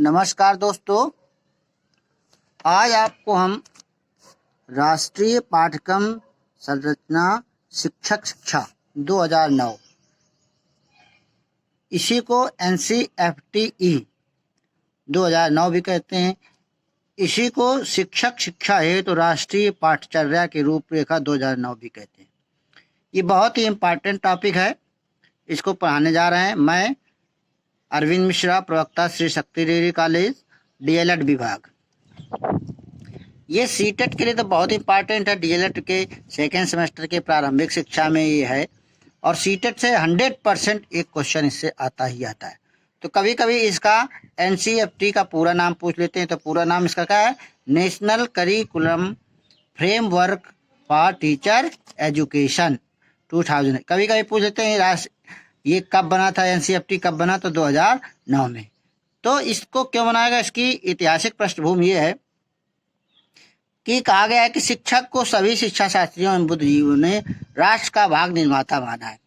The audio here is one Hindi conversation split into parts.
नमस्कार दोस्तों, आज आपको हम राष्ट्रीय पाठ्यक्रम संरचना शिक्षक शिक्षा 2009 इसी को NCFTE 2009 भी कहते हैं। इसी को शिक्षक शिक्षा है तो राष्ट्रीय पाठचर्या की रूपरेखा 2009 भी कहते हैं। ये बहुत ही इम्पोर्टेंट टॉपिक है, इसको पढ़ाने जा रहे हैं मैं अरविंद मिश्रा, प्रवक्ता Shri Shakti degree college DLED विभाग। ये सीटेट के लिए तो बहुत इंपॉर्टेंट है। DLED के सेकेंड सेमेस्टर के प्रारंभिक शिक्षा में ये है और सीटेट से 100% एक क्वेश्चन इससे आता ही आता है। तो कभी कभी इसका NCFT का पूरा नाम पूछ लेते हैं। तो पूरा नाम इसका क्या है? National curriculum framework for teacher education 2000। कभी कभी पूछ लेते हैं ये कब बना था, NCFT कब बना? तो 2009 में। तो इसको क्यों बनाया गया? इसकी ऐतिहासिक पृष्ठभूमि ये है कि कहा गया है कि शिक्षक को सभी शिक्षा शास्त्रियों एवं बुद्धिजीवियों ने राष्ट्र का भाग निर्माता माना है।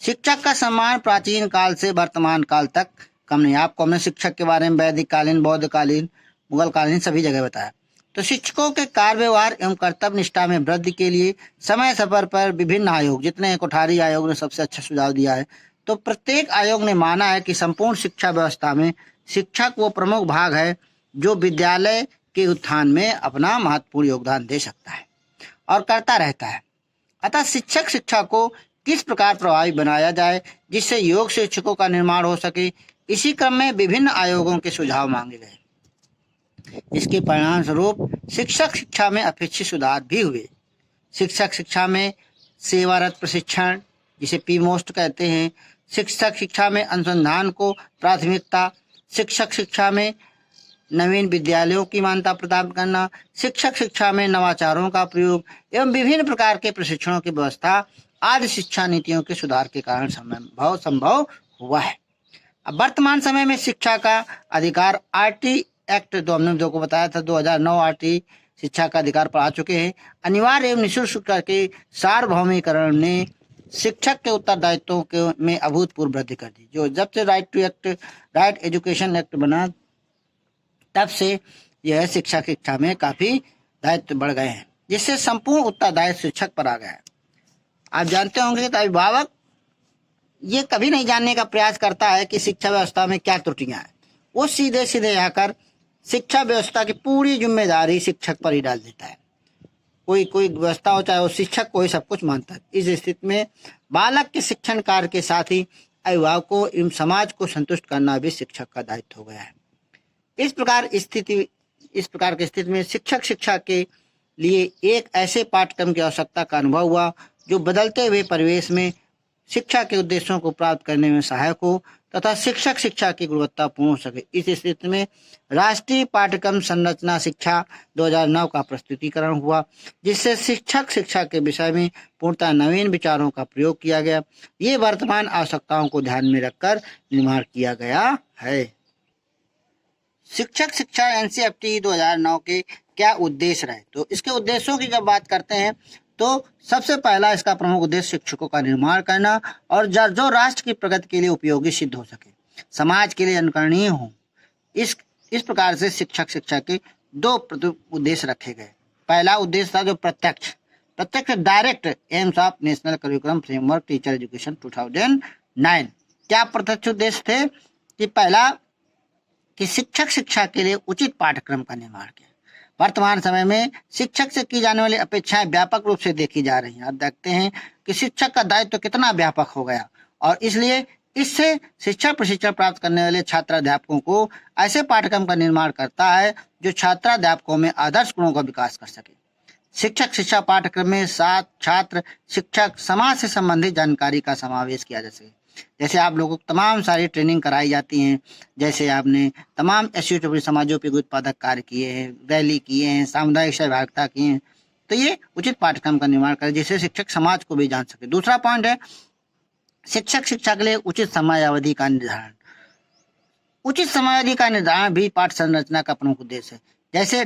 शिक्षक का सम्मान प्राचीन काल से वर्तमान काल तक कम नहीं। आपको हमने शिक्षक के बारे में वैदिक कालीन, बौद्ध कालीन, मुगल कालीन सभी जगह बताया। तो शिक्षकों के कार्य व्यवहार एवं कर्तव्य निष्ठा में वृद्धि के लिए समय समय पर विभिन्न आयोग, जितने कोठारी आयोग ने सबसे अच्छा सुझाव दिया है, तो प्रत्येक आयोग ने माना है कि संपूर्ण शिक्षा व्यवस्था में शिक्षक वो प्रमुख भाग है जो विद्यालय के उत्थान में अपना महत्वपूर्ण योगदान दे सकता है और करता रहता है। अतः शिक्षक शिक्षा को किस प्रकार प्रभावी बनाया जाए जिससे योग्य शिक्षकों का निर्माण हो सके, इसी क्रम में विभिन्न आयोगों के सुझाव मांगे गए। इसके परिणाम स्वरूप शिक्षक शिक्षा में अपेक्षित सुधार भी हुए। शिक्षक शिक्षा में सेवारत प्रशिक्षण, जिसे PMOST कहते हैं, शिक्षक शिक्षा में अनुसंधान को प्राथमिकता, शिक्षक शिक्षा में नवीन विद्यालयों की मान्यता प्रदान करना, शिक्षक शिक्षा में नवाचारों का प्रयोग एवं विभिन्न प्रकार के प्रशिक्षणों की व्यवस्था आदि शिक्षा नीतियों के सुधार के कारण संभव हुआ है। अब वर्तमान समय में शिक्षा का अधिकार RT एक्ट 2002 को बताया था, 2009 RT शिक्षा का अधिकार पढ़ा चुके हैं। अनिवार्य एवं निःशुल्क शिक्षा के सार्वभौमिकरण ने शिक्षक के उत्तरदायित्वों के में अभूतपूर्व वृद्धि कर दी। जो जब से राइट एजुकेशन एक्ट बना तब से यह शिक्षा में काफी दायित्व बढ़ गए हैं, जिससे संपूर्ण उत्तरदायित्व शिक्षक पर आ गया है। आप जानते होंगे कि अभिभावक ये कभी नहीं जानने का प्रयास करता है कि शिक्षा व्यवस्था में क्या त्रुटियां हैं। वो सीधे सीधे आकर शिक्षा व्यवस्था की पूरी जिम्मेदारी शिक्षक पर ही डाल देता है। कोई व्यवस्था हो, चाहे वो शिक्षक को ही सब कुछ मानता है। इस स्थिति में बालक के शिक्षण कार्य के साथ ही अभिभावकों एवं समाज को संतुष्ट करना भी शिक्षक का दायित्व हो गया है। इस प्रकार की स्थिति में शिक्षक शिक्षा के लिए एक ऐसे पाठ्यक्रम की आवश्यकता का अनुभव हुआ जो बदलते हुए परिवेश में शिक्षा के उद्देश्यों को प्राप्त करने में सहायक हो तथा शिक्षक शिक्षा की गुणवत्ता पूर्ण हो सके। इस स्थिति में राष्ट्रीय पाठ्यक्रम संरचना शिक्षा 2009 का प्रस्तुतिकरण हुआ, जिससे शिक्षक शिक्षा के विषय में पूर्णतः नवीन विचारों का प्रयोग किया गया। ये वर्तमान आवश्यकताओं को ध्यान में रखकर निर्माण किया गया है। शिक्षक शिक्षा NCFT 2009 के क्या उद्देश्य रहे? तो इसके उद्देश्यों की जब बात करते हैं तो सबसे पहला इसका प्रमुख उद्देश्य शिक्षकों का निर्माण करना और जो राष्ट्र की प्रगति के लिए उपयोगी सिद्ध हो सके, समाज के लिए अनुकरणीय हो। इस प्रकार से शिक्षक शिक्षा के दो उद्देश्य रखे गए। पहला उद्देश्य था जो प्रत्यक्ष direct AIIMS of national curriculum framework teacher education 2009। क्या प्रत्यक्ष उद्देश्य थे? कि पहला कि शिक्षक शिक्षा के लिए उचित पाठ्यक्रम का निर्माण किया। वर्तमान समय में शिक्षक से की जाने वाली अपेक्षाएं व्यापक रूप से देखी जा रही हैं। आप देखते हैं कि शिक्षक का दायित्व कितना व्यापक हो गया और इसलिए इससे शिक्षा प्रशिक्षण प्राप्त करने वाले छात्राध्यापकों को ऐसे पाठ्यक्रम का निर्माण करता है जो छात्राध्यापकों में आदर्श गुणों का विकास कर सके। शिक्षक शिक्षा पाठ्यक्रम में साथ छात्र, शिक्षक, समाज से संबंधित जानकारी का समावेश किया जा सके। जैसे आप लोगों को तमाम सारी ट्रेनिंग कराई जाती हैं, जैसे आपने तमाम SUW समाजोपयोगी उत्पादक कार्य किए हैं, रैली किए हैं, सामुदायिक सहभागिता किए हैं, तो ये उचित पाठ्यक्रम का निर्माण करें जिससे शिक्षक समाज को भी जान सके। दूसरा पॉइंट है शिक्षक शिक्षा के लिए उचित समयावधि का निर्धारण। उचित समयावधि का निर्धारण भी पाठ्य संरचना का प्रमुख उद्देश्य है। जैसे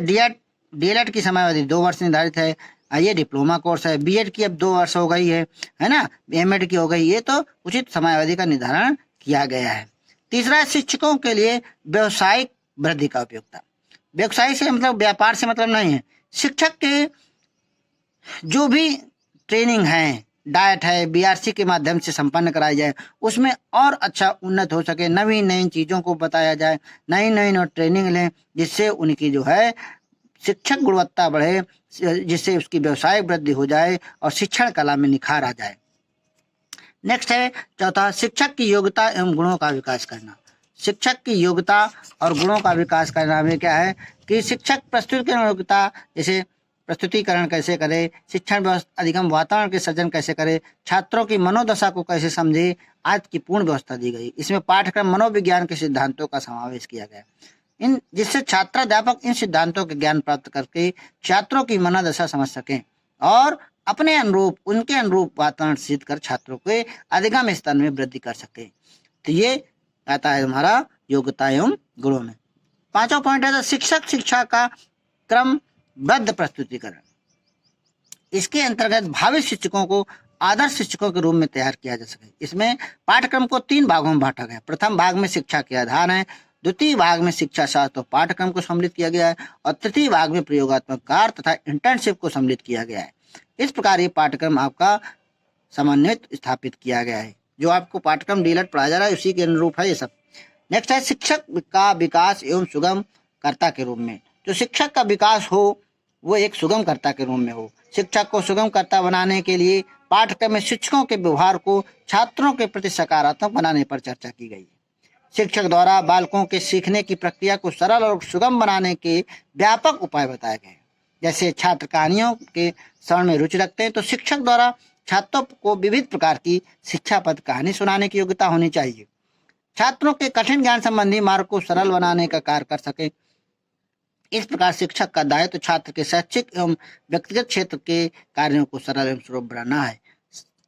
DLED की समयावधि 2 वर्ष निर्धारित है, ये डिप्लोमा कोर्स है, BEd की अब 2 वर्ष हो गई है ना, MAd की हो गई, ये तो उचित समयावधि का निर्धारण किया गया है। तीसरा, शिक्षकों के लिए व्यावसायिक वृद्धि का उपयोगिता। व्यवसाय से मतलब व्यापार से मतलब नहीं है। शिक्षक के जो भी ट्रेनिंग है, डाइट है, बीआरसी के माध्यम से संपन्न कराई जाए, उसमें और अच्छा उन्नत हो सके, नवीन नवीन चीज़ों को बताया जाए, नई नई ट्रेनिंग लें, जिससे उनकी जो है शिक्षक गुणवत्ता बढ़े, जिससे उसकी व्यवसायिक वृद्धि हो जाए और शिक्षण कला में निखार आ जाए। नेक्स्ट है चौथा, शिक्षक की योग्यता एवं गुणों का विकास करना। शिक्षक की योग्यता और गुणों का विकास करना में क्या है कि शिक्षक प्रस्तुतिकरण योग्यता, जैसे प्रस्तुतिकरण कैसे करे, शिक्षण व्यवस्था अधिगम वातावरण के सृजन कैसे करे, छात्रों की मनोदशा को कैसे समझे, आज की पूर्ण व्यवस्था दी गई। इसमें पाठ्यक्रम मनोविज्ञान के सिद्धांतों का समावेश किया गया, इन जिससे छात्राध्यापक इन सिद्धांतों के ज्ञान प्राप्त करके छात्रों की मनोदशा समझ सकें और अपने अनुरूप, उनके अनुरूप वातावरण सिद्ध कर छात्रों के अधिगम स्तर में वृद्धि कर सके। तो ये आता है हमारा योग्यता एवं गुणों में। पांचवा पॉइंट है शिक्षक शिक्षा का क्रमबद्ध प्रस्तुतिकरण। इसके अंतर्गत भावी शिक्षकों को आदर्श शिक्षकों के रूप में तैयार किया जा सके। इसमें पाठ्यक्रम को 3 भागों में बांटा गया। प्रथम भाग में शिक्षा के आधार है, द्वितीय भाग में शिक्षा शास्त्र और पाठ्यक्रम को सम्मिलित किया गया है और तृतीय भाग में प्रयोगात्मक कार्य तथा इंटर्नशिप को सम्मिलित किया गया है। इस प्रकार ये पाठ्यक्रम आपका समन्वित स्थापित किया गया है। जो आपको पाठ्यक्रम डीएलएड पढ़ाया जा रहा है उसी के अनुरूप है ये सब। नेक्स्ट है शिक्षक का विकास एवं सुगम कर्ता के रूप में। जो शिक्षक का विकास हो वो एक सुगम कर्ता के रूप में हो। शिक्षक को सुगम कर्ता बनाने के लिए पाठ्यक्रम में शिक्षकों के व्यवहार को छात्रों के प्रति सकारात्मक बनाने पर चर्चा की गई। शिक्षक द्वारा बालकों के सीखने की प्रक्रिया को सरल और सुगम बनाने के व्यापक उपाय बताए गए। जैसे छात्र कहानियों के श्रवण में रुचि रखते हैं तो शिक्षक द्वारा छात्रों को विविध प्रकार की शिक्षापद कहानी सुनाने की योग्यता होनी चाहिए। छात्रों के कठिन ज्ञान संबंधी मार्ग को सरल बनाने का कार्य कर सके। इस प्रकार शिक्षक का दायित्व छात्र के शैक्षिक एवं व्यक्तिगत क्षेत्र के कार्यों को सरल एवं सुलभ बनाना है।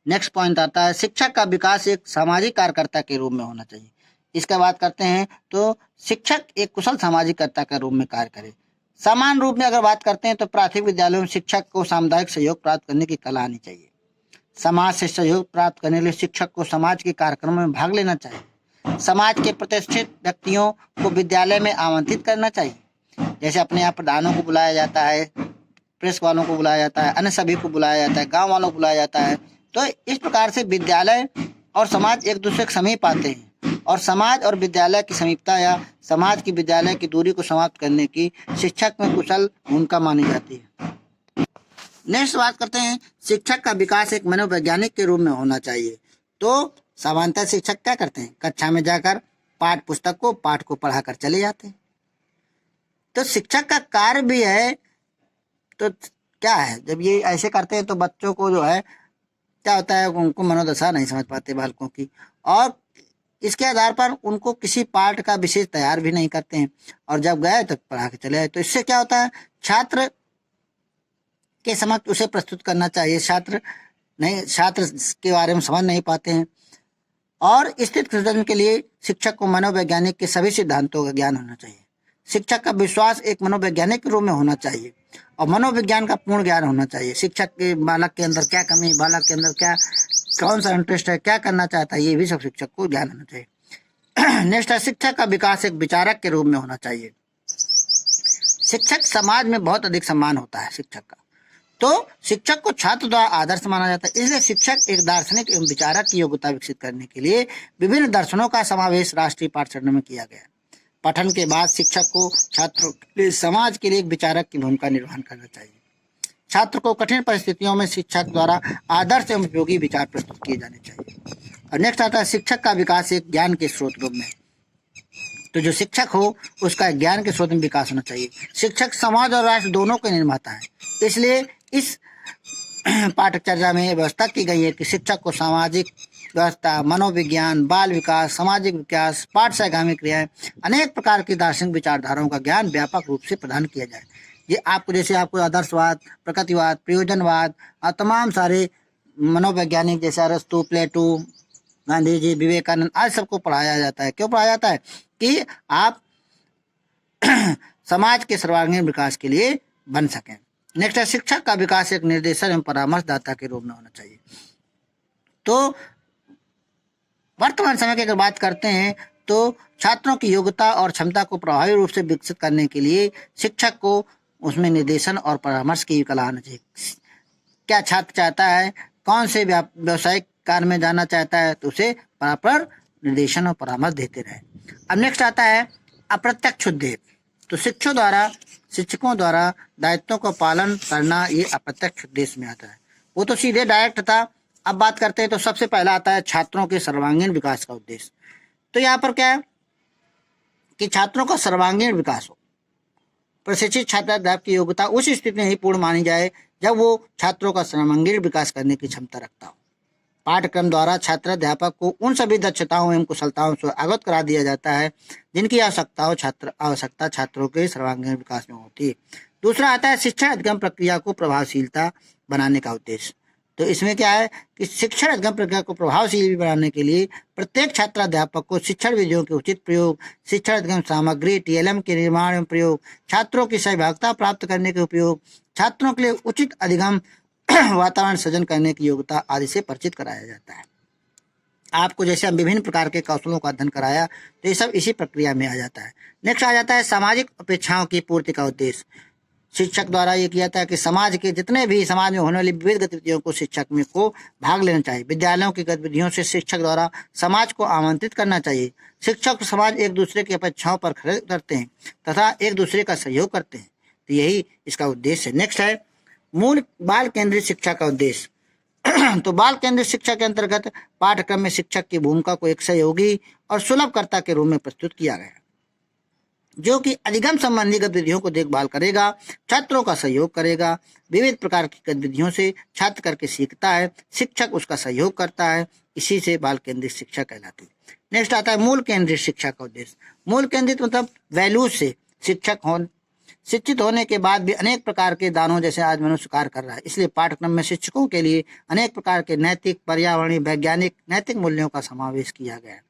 नेक्स्ट पॉइंट आता है शिक्षक का विकास एक सामाजिक कार्यकर्ता के रूप में होना चाहिए। इसका बात करते हैं तो शिक्षक एक कुशल सामाजिक कर्ता के रूप में कार्य करे। समान रूप में अगर बात करते हैं तो प्राथमिक विद्यालयों में शिक्षक को सामुदायिक सहयोग प्राप्त करने की कला आनी चाहिए। समाज से सहयोग प्राप्त करने के लिए शिक्षक को समाज के कार्यक्रमों में भाग लेना चाहिए। समाज के प्रतिष्ठित व्यक्तियों को विद्यालय में आमंत्रित करना चाहिए। जैसे अपने यहाँ प्रधानों को बुलाया जाता है, प्रेस वालों को बुलाया जाता है, अन्य सभी को बुलाया जाता है, गांव वालों को बुलाया जाता है। तो इस प्रकार से विद्यालय और समाज एक दूसरे के समीप आते हैं और समाज और विद्यालय की समीपता या समाज की विद्यालय की दूरी को समाप्त करने की शिक्षक में कुशल भूमिका मानी जाती है। नेक्स्ट बात करते हैं शिक्षक का विकास एक मनोवैज्ञानिक के रूप में होना चाहिए। तो सामान्यतः शिक्षक क्या करते हैं, कक्षा में जाकर पाठ को पढ़ा कर चले जाते हैं। तो शिक्षक का कार्य भी है तो क्या है, जब ये ऐसे करते हैं तो बच्चों को जो है क्या होता है, उनको मनोदशा नहीं समझ पाते बालकों की और इसके आधार पर उनको किसी पाठ का विशेष तैयार भी नहीं करते हैं और जब गए तो पढ़ा के चले आए। तो इससे क्या होता है, छात्र के समक्ष उसे प्रस्तुत करना चाहिए, छात्र के बारे में समझ नहीं पाते हैं। और स्थित सृजन के लिए शिक्षक को मनोवैज्ञानिक के सभी सिद्धांतों का ज्ञान होना चाहिए। शिक्षक का विश्वास एक मनोवैज्ञानिक के रूप में होना चाहिए और मनोविज्ञान का पूर्ण ज्ञान होना चाहिए। शिक्षक के बालक के अंदर क्या कमी, बालक के अंदर क्या कौन सा इंटरेस्ट है, क्या करना चाहता है, ये भी सब शिक्षक को ज्ञान होना चाहिए। नेक्स्ट है शिक्षक का विकास एक विचारक के रूप में होना चाहिए। शिक्षक समाज में बहुत अधिक सम्मान होता है शिक्षक का, तो शिक्षक को छात्र द्वारा आदर्श माना जाता है। इसलिए शिक्षक एक दार्शनिक एवं विचारक की योग्यता विकसित करने के लिए विभिन्न दर्शनों का समावेश राष्ट्रीय पाठ्यक्रम में किया गया। पठन के बाद शिक्षक को छात्रों के लिए, समाज के लिए एक विचारक की भूमिका निर्वहन करना चाहिए। छात्र को कठिन परिस्थितियों में शिक्षक द्वारा आदर्श एवं उपयोगी विचार प्रस्तुत किए जाने चाहिए। और नेक्स्ट आता है शिक्षक का विकास एक ज्ञान के स्रोत रूप में। तो जो शिक्षक हो उसका ज्ञान के स्रोत में विकास होना चाहिए। शिक्षक समाज और राष्ट्र दोनों के निर्माता है। इसलिए इस पाठ्यचर्या में व्यवस्था की गई है कि शिक्षक को सामाजिक व्यवस्था, मनोविज्ञान, बाल विकास, सामाजिक विकास, पाठ सहगामी क्रियाएं, अनेक प्रकार की दार्शनिक विचारधाराओं का ज्ञान व्यापक रूप से प्रदान किया जाए। ये आपको जैसे आपको आदर्शवाद, प्रकृतिवाद, प्रयोजनवाद और तमाम सारे मनोवैज्ञानिक जैसे अरस्तु, प्लेटो, गांधी जी, विवेकानंद आज सबको पढ़ाया जाता है। क्यों पढ़ाया जाता है कि आप समाज के सर्वांगीण विकास के लिए बन सकें। नेक्स्ट है शिक्षक का विकास एक निर्देशक एवं परामर्शदाता के रूप में होना चाहिए। तो वर्तमान समय की अगर बात करते हैं तो छात्रों की योग्यता और क्षमता को प्रभावी रूप से विकसित करने के लिए शिक्षक को उसमें निर्देशन और परामर्श की कला आना चाहिए। क्या छात्र चाहता है, कौन से व्यवसायिक कार्य में जाना चाहता है, तो उसे प्रॉपर निर्देशन और परामर्श देते रहे। अब नेक्स्ट आता है अप्रत्यक्ष उद्देश्य। तो शिक्षकों द्वारा दायित्वों का पालन करना, ये अप्रत्यक्ष उद्देश्य में आता है। वो तो सीधे डायरेक्ट था। अब बात करते हैं तो सबसे पहला आता है छात्रों के सर्वांगीण विकास का उद्देश्य। तो यहाँ पर क्या है कि छात्रों का सर्वांगीण विकास हो। प्रशिक्षित छात्राध्यापक की योग्यता उस स्थिति में ही पूर्ण मानी जाए जब वो छात्रों का सर्वांगीण विकास करने की क्षमता रखता हो। पाठ्यक्रम द्वारा छात्राध्यापक को उन सभी दक्षताओं एवं कुशलताओं से अवगत करा दिया जाता है जिनकी आवश्यकता छात्रों के सर्वांगीण विकास में होती है। दूसरा आता है शिक्षण अधिगम प्रक्रिया को प्रभावशीलता बनाने का उद्देश्य। तो इसमें क्या है कि शिक्षण अधिगम प्रक्रिया को प्रभावशील बनाने के लिए प्रत्येक छात्राध्यापक को शिक्षण विधियों के उचित प्रयोग, शिक्षण अधिगम सामग्री TLM के निर्माण एवं प्रयोग, छात्रों की सहभागिता प्राप्त करने के उपयोग, छात्रों के लिए उचित अधिगम वातावरण सृजन करने की योग्यता आदि से परिचित कराया जाता है। आपको जैसे हम विभिन्न प्रकार के कौशलों का अध्ययन कराया, तो ये सब इसी प्रक्रिया में आ जाता है। नेक्स्ट आ जाता है सामाजिक अपेक्षाओं की पूर्ति का उद्देश्य। शिक्षक द्वारा ये किया था कि समाज में होने वाली विविध गतिविधियों को शिक्षक में को भाग लेना चाहिए। विद्यालयों की गतिविधियों से शिक्षक द्वारा समाज को आमंत्रित करना चाहिए। शिक्षक समाज एक दूसरे की अपेक्षाओं पर खरे उतरते हैं तथा एक दूसरे का सहयोग करते हैं। तो यही इसका उद्देश्य है। नेक्स्ट है मूल बाल केंद्रित शिक्षा का उद्देश्य। तो बाल केंद्रित शिक्षा के अंतर्गत पाठ्यक्रम में शिक्षक की भूमिका को एक सहयोगी और सुलभकर्ता के रूप में प्रस्तुत किया गया, जो कि अधिगम संबंधी गतिविधियों को देखभाल करेगा, छात्रों का सहयोग करेगा। विविध प्रकार की गतिविधियों से छात्र करके सीखता है, शिक्षक उसका सहयोग करता है। इसी से बाल केंद्रित शिक्षा कहलाती है। नेक्स्ट आता है मूल केंद्रित शिक्षा का उद्देश्य। मूल केंद्रित मतलब वैल्यूज से शिक्षित होने के बाद भी अनेक प्रकार के दानों जैसे आज मनुष्य कार्य कर रहा है। इसलिए पाठ्यक्रम में शिक्षकों के लिए अनेक प्रकार के नैतिक, पर्यावरणीय, वैज्ञानिक नैतिक मूल्यों का समावेश किया गया है,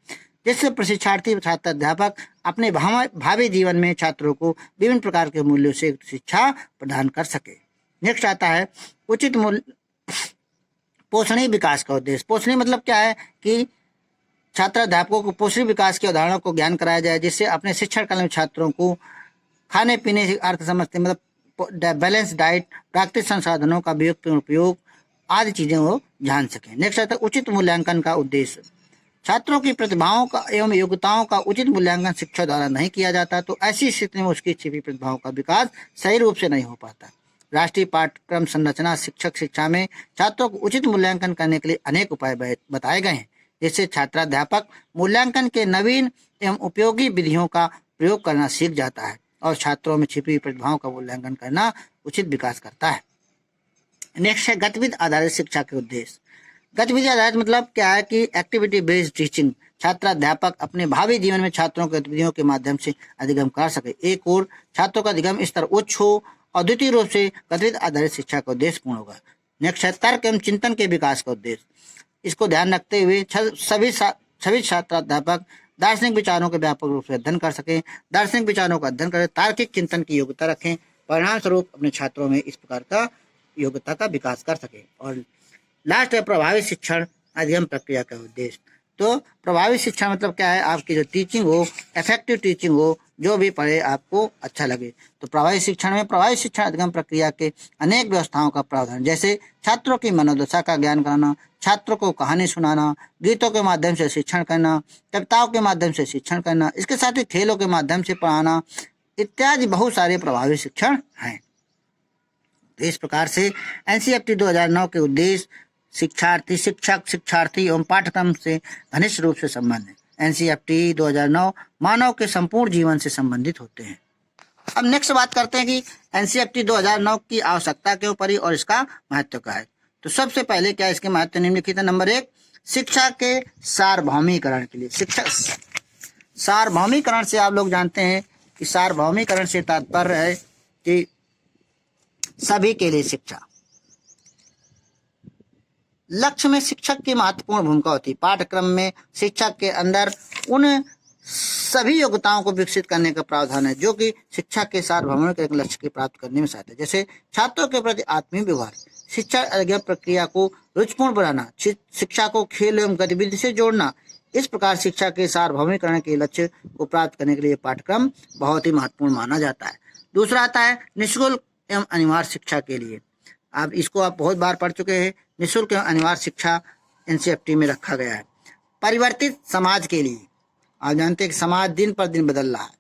जिससे प्रशिक्षार्थी छात्राध्यापक अपने भावी जीवन में छात्रों को विभिन्न प्रकार के मूल्यों से शिक्षा प्रदान कर सके। नेक्स्ट आता है उचित मूल्य पोषणी विकास का उद्देश्य। पोषणी मतलब क्या है कि छात्राध्यापकों को पोषणी विकास की अवधारणा को ज्ञान कराया जाए, जिससे अपने शिक्षण काल में छात्रों को खाने पीने से अर्थ समझते मतलब बैलेंस डाइट, प्राकृतिक संसाधनों का उपयोग आदि चीजें वो जान सकें। नेक्स्ट आता है उचित मूल्यांकन का उद्देश्य। छात्रों की प्रतिभाओं का एवं योग्यताओं का उचित मूल्यांकन शिक्षक द्वारा नहीं किया जाता, तो ऐसी स्थिति में उसकी छिपी प्रतिभाओं का विकास सही रूप से नहीं हो पाता। राष्ट्रीय पाठ्यक्रम संरचना शिक्षा में छात्रों को उचित मूल्यांकन करने के लिए अनेक उपाय बताए गए हैं, जिससे छात्राध्यापक मूल्यांकन के नवीन एवं उपयोगी विधियों का प्रयोग करना सीख जाता है और छात्रों में छिपी प्रतिभाओं का मूल्यांकन करना उचित विकास करता है। नेक्स्ट है गतिविधि आधारित शिक्षा के उद्देश्य। गतिविधि आधारित मतलब क्या है कि एक्टिविटी बेस्ड टीचिंग। छात्राध्यापक अपने भावी जीवन में छात्रों की गतिविधियों के माध्यम से अधिगम कर सके। एक और छात्रों का अधिगम स्तर उच्च हो और द्वितीय रूप से गतिविधि आधारित शिक्षा का उद्देश्य पूर्ण होगा। नेक्स्ट है तर्क एवं चिंतन के विकास का उद्देश्य। इसको ध्यान रखते हुए सभी छात्राध्यापक दार्शनिक विचारों के व्यापक रूप से अध्ययन कर सकें, दार्शनिक विचारों का अध्ययन करें, तार्किक चिंतन की योग्यता रखें, परिणाम स्वरूप अपने छात्रों में इस प्रकार का योग्यता का विकास कर सके। और लास्ट है प्रभावी शिक्षण अधिगम प्रक्रिया का उद्देश्य। तो प्रभावी शिक्षा मतलब क्या है, आपकी जो टीचिंग हो, इफेक्टिव टीचिंग हो, जो भी पढ़े आपको अच्छा लगे। तो प्रभावी शिक्षण अधिगम प्रक्रिया के अनेक व्यवस्थाओं का प्रावधान, जैसे छात्रों की मनोदशा का ज्ञान कराना, छात्रों को कहानी सुनाना, गीतों के माध्यम से शिक्षण करना, कविताओं के माध्यम से शिक्षण करना, इसके साथ ही खेलों के माध्यम से पढ़ाना इत्यादि बहुत सारे प्रभावी शिक्षण हैं। तो इस प्रकार से NCERT 2009 के उद्देश्य शिक्षार्थी एवं पाठ्यक्रम से घनिष्ठ रूप से संबंध है। NCERT 2009 मानव के संपूर्ण जीवन से संबंधित होते हैं। अब नेक्स्ट बात करते हैं कि NCERT 2009 की आवश्यकता क्यों पड़ी और इसका महत्व क्या है। तो सबसे पहले क्या इसके महत्व निम्नलिखित है। नंबर 1, शिक्षा के सार्वभौमिकरण के लिए। शिक्षा सार्वभौमिकरण से आप लोग जानते हैं कि सार्वभौमिकरण से तात्पर्य है कि सभी के लिए शिक्षा। लक्ष्य में शिक्षक की महत्वपूर्ण भूमिका होती है। पाठ्यक्रम में शिक्षक के अंदर उन सभी योग्यताओं को विकसित करने का प्रावधान है जो कि शिक्षा के सार्वभौमिक लक्ष्य की प्राप्त करने में सहायता है। जैसे छात्रों के प्रति आत्मीय व्यवहार, शिक्षा अधिगम प्रक्रिया को रुचिपूर्ण बनाना, शिक्षा को खेल एवं गतिविधि से जोड़ना, इस प्रकार शिक्षा के सार्वभौमिकरण के लक्ष्य को प्राप्त करने के लिए पाठ्यक्रम बहुत ही महत्वपूर्ण माना जाता है। दूसरा आता है निःशुल्क एवं अनिवार्य शिक्षा के लिए। आप इसको आप बहुत बार पढ़ चुके हैं। निःशुल्क एवं अनिवार्य शिक्षा एनसीईआरटी में रखा गया है। परिवर्तित समाज के लिए, आप जानते हैं कि समाज दिन पर दिन बदल रहा है,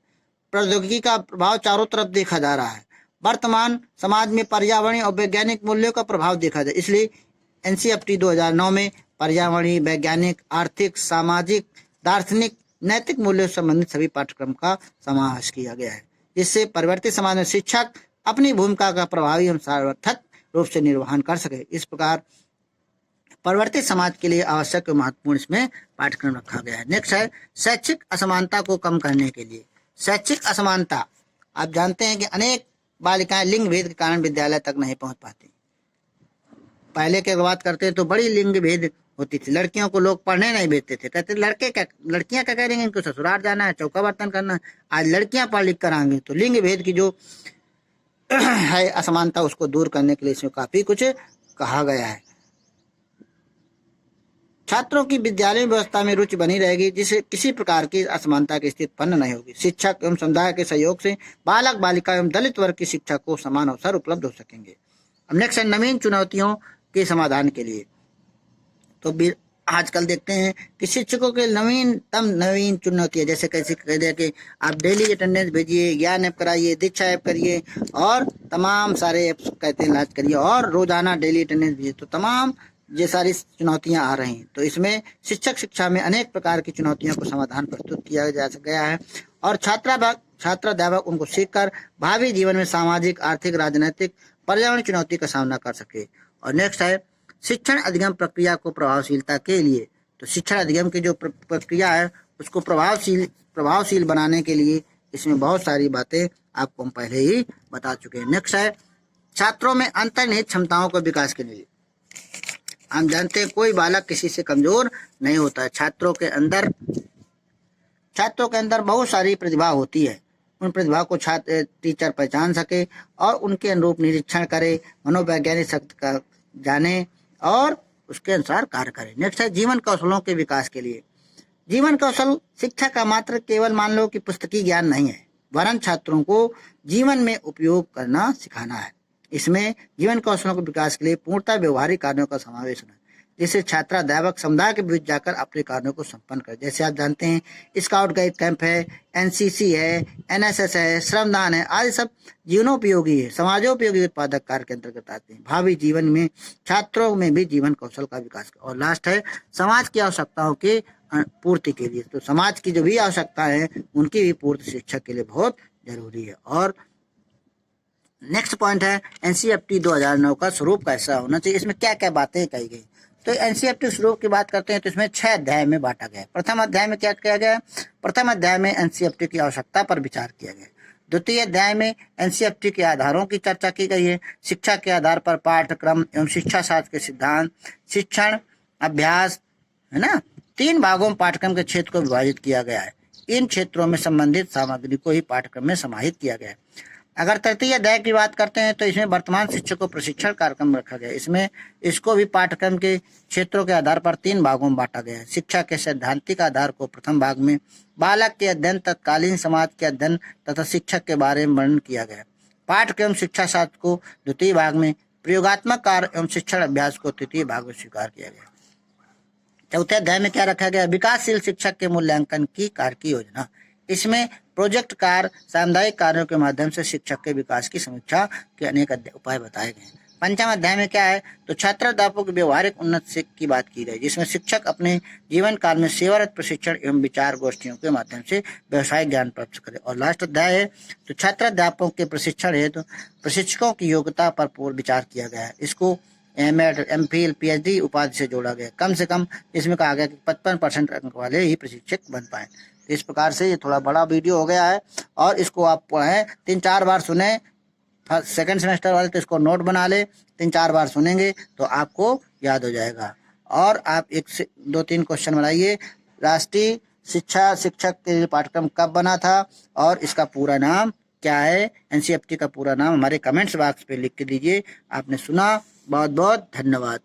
प्रौद्योगिकी का प्रभाव चारों तरफ देखा जा रहा है, वर्तमान समाज में पर्यावरणीय और वैज्ञानिक मूल्यों का प्रभाव देखा जाए, इसलिए एनसीईआरटी 2009 में पर्यावरणीय, वैज्ञानिक, आर्थिक, सामाजिक, दार्शनिक, नैतिक मूल्यों से संबंधित सभी पाठ्यक्रम का समावेश किया गया है, जिससे परिवर्तित समाज में शिक्षक अपनी भूमिका का प्रभावी एवं सार्थक रूप से निर्वहन कर सके। इस प्रकार परिवर्तित समाज के लिए आवश्यक और महत्वपूर्ण इसमें पाठ्यक्रम रखा गया है। नेक्स्ट है शैक्षिक असमानता को कम करने के लिए। शैक्षिक असमानता, आप जानते हैं कि अनेक बालिकाएं लिंग भेद के कारण विद्यालय तक नहीं पहुंच पाती। पहले की बात करते हैं तो बड़ी लिंग भेद होती थी, लड़कियों को लोग पढ़ने नहीं भेजते थे, कहते लड़कियां क्या करेंगे, इनको ससुराल जाना है, चौका बर्तन करना है। आज लड़कियां पढ़ लिख कर आएंगे, तो लिंग भेद की जो है असमानता उसको दूर करने के लिए इसमें काफी कुछ कहा गया है। छात्रों की विद्यालय व्यवस्था में रुचि बनी रहेगी, जिससे किसी प्रकार की असमानता की स्थिति उत्पन्न नहीं होगी। शिक्षक एवं समुदाय के सहयोग से बालक, बालिका एवं दलित वर्ग की शिक्षा को समान अवसर उपलब्ध हो सकेंगे। अब नेक्स्ट है नवीन चुनौतियों के समाधान के लिए। तो आजकल देखते हैं कि शिक्षकों के नवीन चुनौतियां, जैसे कैसे कह दिया कि आप डेली अटेंडेंस भेजिए, ज्ञान ऐप कराइए, दीक्षा ऐप करिए और तमाम सारे ऐप्स कहते हैं लांच करिए और रोजाना डेली अटेंडेंस भेजिए, तो तमाम ये सारी चुनौतियां आ रही हैं। तो इसमें शिक्षक शिक्षा में अनेक प्रकार की चुनौतियों को समाधान प्रस्तुत किया जा गया है और छात्राध्यापक उनको सीखकर भावी जीवन में सामाजिक, आर्थिक, राजनीतिक, पर्यावरण चुनौती का सामना कर सके। और नेक्स्ट है शिक्षण अधिगम प्रक्रिया को प्रभावशीलता के लिए। तो शिक्षण अधिगम की जो प्रक्रिया है उसको प्रभावशील बनाने के लिए इसमें बहुत सारी बातें आपको हम पहले ही बता चुके हैं। नेक्स्ट है छात्रों में अंतर्निहित क्षमताओं के विकास के लिए। हम जानते हैं कोई बालक किसी से कमजोर नहीं होता है। छात्रों के अंदर बहुत सारी प्रतिभा होती है। उन प्रतिभा को टीचर पहचान सके और उनके अनुरूप निरीक्षण करे, मनोवैज्ञानिक शक्ति का जाने और उसके अनुसार कार्य करे। नेक्स्ट है जीवन कौशलों के विकास के लिए। जीवन कौशल शिक्षा का मात्र केवल मान लो कि पुस्तकीय ज्ञान नहीं है, वरन छात्रों को जीवन में उपयोग करना सिखाना है। इसमें जीवन कौशलों के विकास के लिए पूर्णतः व्यवहारिक कार्यों का समावेश है, जिससे छात्राध्यापक समुदाय के बीच जाकर अपने कार्यों को संपन्न करे। जैसे आप जानते हैं स्काउट गाइड कैंप है, एनसीसी है, एनएसएस है, श्रमदान है, आदि सब जीवनोपयोगी है, समाजोपयोगी उत्पादक कार्य के अंतर्गत आते हैं। भावी जीवन में छात्रों में भी जीवन कौशल का विकास। और लास्ट है समाज की आवश्यकताओं की पूर्ति के लिए। तो समाज की जो भी आवश्यकता है उनकी भी पूर्ति शिक्षक के लिए बहुत जरूरी है। और नेक्स्ट पॉइंट है एनसीईआरटी 2009 का स्वरूप कैसा होना चाहिए, इसमें क्या क्या बातें कही गई। तो एनसीईआरटी स्वरूप की बात करते हैं तो इसमें 6 अध्याय में बांटा गया है। प्रथम अध्याय में क्या किया गया है, प्रथम अध्याय में एनसीईआरटी की आवश्यकता पर विचार किया गया है। द्वितीय अध्याय में एनसीईआरटी के आधारों की चर्चा की गई है। शिक्षा के आधार पर पाठ्यक्रम एवं शिक्षा शास्त्र के सिद्धांत, शिक्षण अभ्यास, है ना। 3 भागों में पाठ्यक्रम के क्षेत्र को विभाजित किया गया है। इन क्षेत्रों में संबंधित सामग्री को ही पाठ्यक्रम में समाहित किया गया है। अगर तृतीय अध्याय की बात करते हैं तो इसमें वर्तमान शिक्षक को प्रशिक्षण कार्यक्रम रखा गया है। इसमें इसको भी पाठ्यक्रम के क्षेत्रों के आधार पर 3 भागों में बांटा गया है। शिक्षा के सैद्धांतिक आधार को प्रथम भाग में, बालक के अध्ययन, तत्कालीन समाज के अध्ययन तथा शिक्षक के बारे में वर्णन किया गया है। पाठ्यक्रम शिक्षा शास्त्र को द्वितीय भाग में, प्रयोगात्मक कार्य एवं शिक्षण अभ्यास को तृतीय भाग में स्वीकार किया गया। चौथे अध्याय में क्या रखा गया, विकासशील शिक्षक के मूल्यांकन की कार्य की योजना। इसमें प्रोजेक्ट कार्य, सामुदायिक कार्यों के माध्यम से शिक्षक के विकास की समीक्षा के अनेक उपाय बताए गए। पंचम अध्याय में क्या है, तो छात्राध्यापकों की व्यवहारिक उन्नति की बात की गई, जिसमें शिक्षक अपने जीवन काल में सेवारत प्रशिक्षण एवं विचार गोष्ठियों के माध्यम से व्यवसायिक ज्ञान प्राप्त करे। और लास्ट अध्याय है तो छात्राध्यापकों के प्रशिक्षण हेतु प्रशिक्षकों की योग्यता पर पूर्ण विचार किया गया है। इसको एमएड, एमफिल, पीएचडी उपाधि से जोड़ा गया। कम से कम इसमें कहा गया कि 55% अंक वाले ही प्रशिक्षक बन पाए। इस प्रकार से ये थोड़ा बड़ा वीडियो हो गया है और इसको आप पढ़ें, 3-4 बार सुने। सेकंड सेमेस्टर वाले तो इसको नोट बना ले, 3-4 बार सुनेंगे तो आपको याद हो जाएगा। और आप 1 से 2-3 क्वेश्चन बनाइए। राष्ट्रीय शिक्षा शिक्षक के लिए पाठ्यक्रम कब बना था और इसका पूरा नाम क्या है, एनसीईआरटी का पूरा नाम हमारे कमेंट्स बॉक्स पे लिख के दीजिए। आपने सुना, बहुत बहुत धन्यवाद।